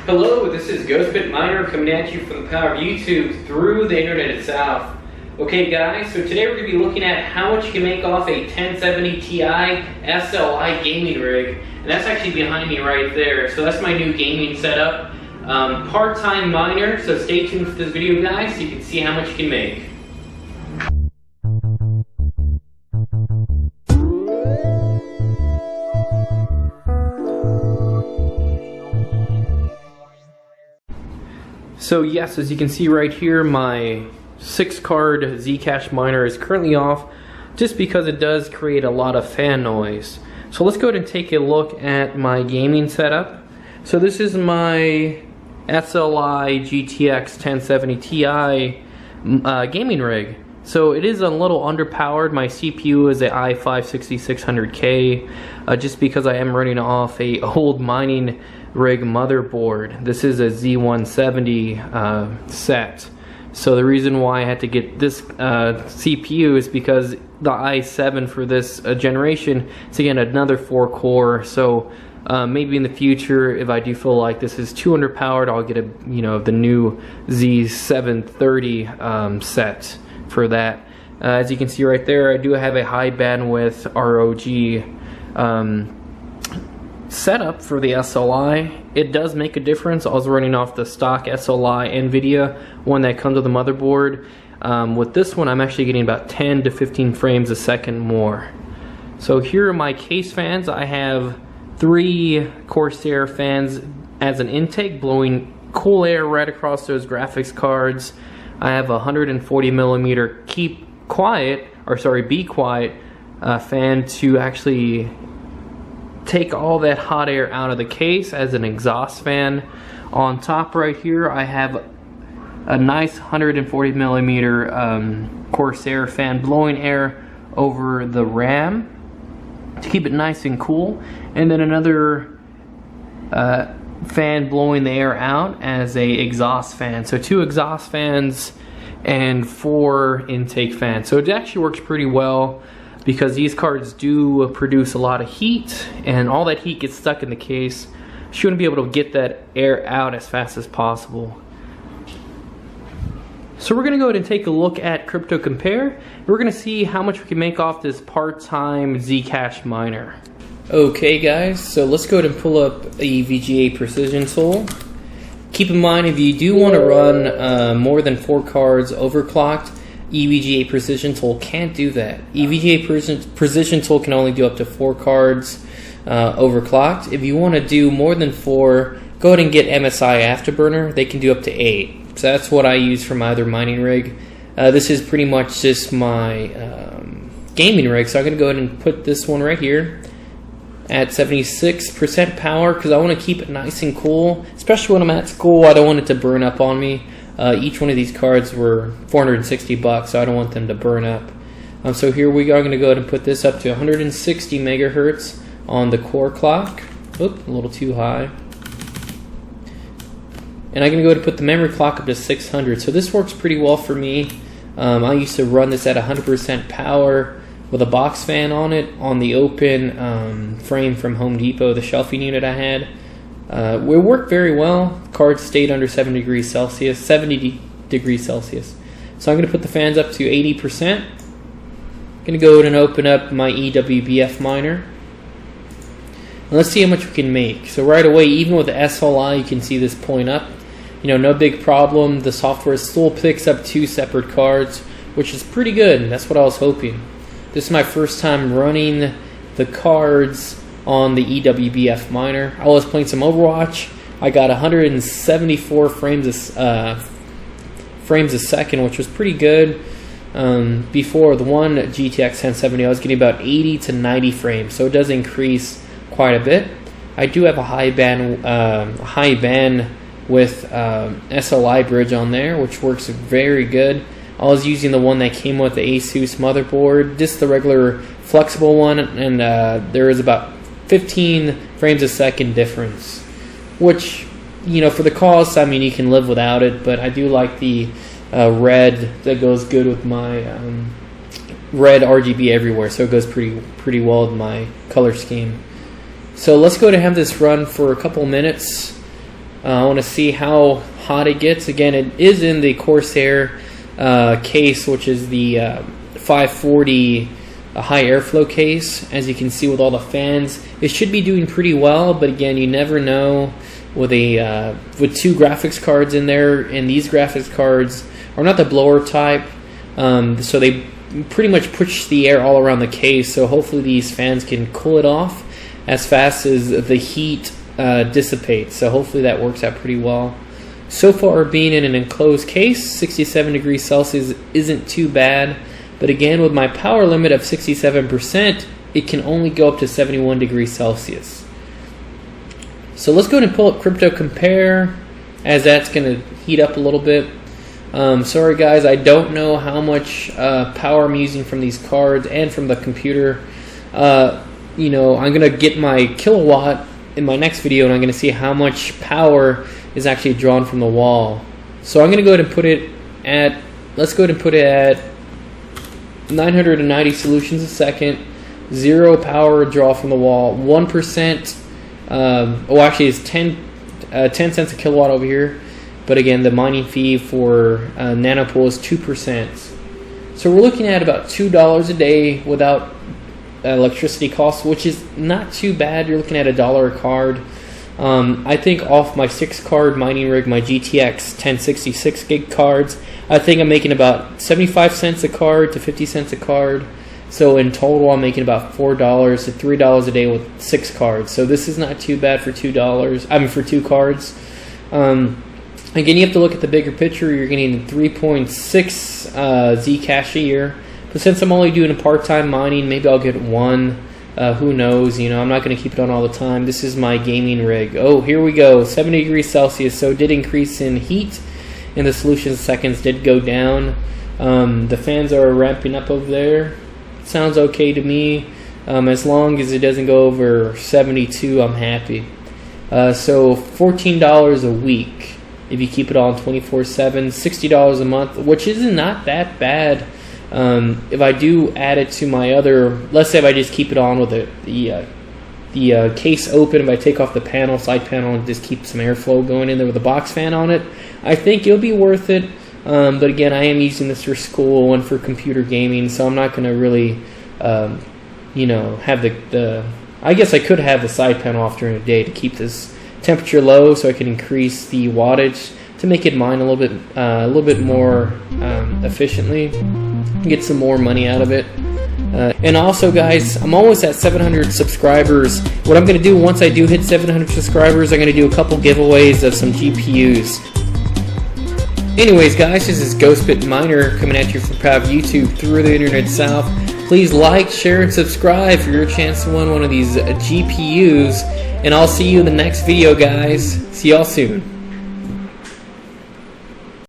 Hello, this is Ghostbit Miner coming at you from the power of YouTube through the internet itself. Okay guys, so today we're going to be looking at how much you can make off a 1070 Ti SLI gaming rig. And that's actually behind me right there. So that's my new gaming setup. Part-time miner, so stay tuned for this video guys so you can see how much you can make. So yes, as you can see right here, my 6-card Zcash miner is currently off just because it does create a lot of fan noise. So let's go ahead and take a look at my gaming setup. So this is my SLI GTX 1070 Ti gaming rig. So it is a little underpowered. My CPU is an i5-6600K just because I am running off a old mining rig motherboard. This is a Z170 set. So the reason why I had to get this CPU is because the i7 for this generation is again another 4-core. So maybe in the future, if I do feel like this is too underpowered, I'll get the new Z730 set for that. As you can see right there, I do have a high bandwidth ROG setup for the SLI. It does make a difference. I was running off the stock SLI NVIDIA one that comes with the motherboard. With this one, I'm actually getting about 10 to 15 frames a second more. So here are my case fans. I have 3 Corsair fans as an intake, blowing cool air right across those graphics cards. I have a 140 millimeter be quiet fan to actually take all that hot air out of the case as an exhaust fan. On top right here, I have a nice 140 millimeter Corsair fan blowing air over the RAM to keep it nice and cool, and then another fan blowing the air out as a exhaust fan. So 2 exhaust fans and 4 intake fans. So it actually works pretty well because these cards do produce a lot of heat, and all that heat gets stuck in the case. Shouldn't be able to get that air out as fast as possible. So we're going to go ahead and take a look at Crypto Compare. We're going to see how much we can make off this part-time Zcash miner. Okay guys, so let's go ahead and pull up a VGA Precision tool. Keep in mind, if you do want to run more than 4 cards overclocked, EVGA Precision tool can't do that. EVGA Precision tool can only do up to 4 cards overclocked. If you want to do more than 4, go ahead and get MSI Afterburner. They can do up to 8. So that's what I use for my other mining rig. This is pretty much just my gaming rig. So I'm going to go ahead and put this one right here at 76% power because I want to keep it nice and cool. Especially when I'm at school, I don't want it to burn up on me. Each one of these cards were $460, so I don't want them to burn up. So here we are going to go ahead and put this up to 160 megahertz on the core clock. Oop, a little too high. And I'm going to go ahead and put the memory clock up to 600. So this works pretty well for me. I used to run this at 100% power with a box fan on it on the open frame from Home Depot, the shelving unit I had. It worked very well. Cards stayed under 70 degrees Celsius. So I'm going to put the fans up to 80%. I'm going to go ahead and open up my EWBF miner. And let's see how much we can make. So right away, even with the SLI, you can see this point up. No big problem. The software still picks up 2 separate cards, which is pretty good. That's what I was hoping. This is my first time running the cards on the EWBF miner. I was playing some Overwatch. I got 174 frames a second, which was pretty good. Before the one GTX 1070, I was getting about 80 to 90 frames, so it does increase quite a bit. I do have a high bandwidth SLI bridge on there, which works very good. I was using the one that came with the Asus motherboard, just the regular flexible one, and there is about 15 frames a second difference, which, for the cost, I mean, you can live without it, but I do like the red that goes good with my red RGB everywhere, so it goes pretty well with my color scheme. So let's go ahead and have this run for a couple minutes. I want to see how hot it gets. Again, it is in the Corsair case, which is the 540 high airflow case. As you can see with all the fans, it should be doing pretty well, but again, you never know with two graphics cards in there, and these graphics cards are not the blower type, so they pretty much push the air all around the case, so hopefully these fans can cool it off as fast as the heat dissipates. So hopefully that works out pretty well. So far, being in an enclosed case, 67 degrees Celsius isn't too bad, but again, with my power limit of 67%, it can only go up to 71 degrees Celsius. So let's go ahead and pull up Crypto Compare, as that's going to heat up a little bit. Sorry guys, I don't know how much power I'm using from these cards and from the computer. You know, I'm going to get my kilowatt in my next video, and I'm going to see how much power is actually drawn from the wall. So I'm going to go ahead and put it at, let's go ahead and put it at 990 solutions a second, 0 power draw from the wall, 1%, oh actually it's 10 cents a kilowatt over here, but again the mining fee for Nanopool is 2%. So we're looking at about $2 a day without electricity costs, which is not too bad. You're looking at $1 a card. I think off my 6-card mining rig, my GTX 1066 gig cards, I think I'm making about 75 cents a card to 50 cents a card. So in total, I'm making about $4 to $3 a day with 6 cards. So this is not too bad for $2. I mean for 2 cards. Again, you have to look at the bigger picture. You're getting 3.6 Zcash a year. But since I'm only doing a part-time mining, maybe I'll get 1. Who knows? You know, I'm not going to keep it on all the time. This is my gaming rig. Oh, here we go. 70 degrees Celsius. So it did increase in heat, and the solution seconds did go down. The fans are ramping up over there. Sounds okay to me. As long as it doesn't go over 72, I'm happy. So $14 a week if you keep it on 24/7. $60 a month, which is not that bad. If I do add it to my other, let's say if I just keep it on with the case open, if I take off the panel, side panel, and just keep some airflow going in there with a box fan on it, I think it'll be worth it. But again, I am using this for school and for computer gaming, so I'm not going to really, you know, have the. I guess I could have the side panel off during the day to keep this temperature low, so I can increase the wattage to make it mine a little bit more efficiently, get some more money out of it. And also, guys, I'm almost at 700 subscribers. What I'm going to do once I do hit 700 subscribers, I'm going to do a couple giveaways of some GPUs. Anyways, guys, this is Ghostbit Miner coming at you from proud YouTube through the Internet South. Please like, share, and subscribe for your chance to win one of these GPUs. And I'll see you in the next video, guys. See y'all soon.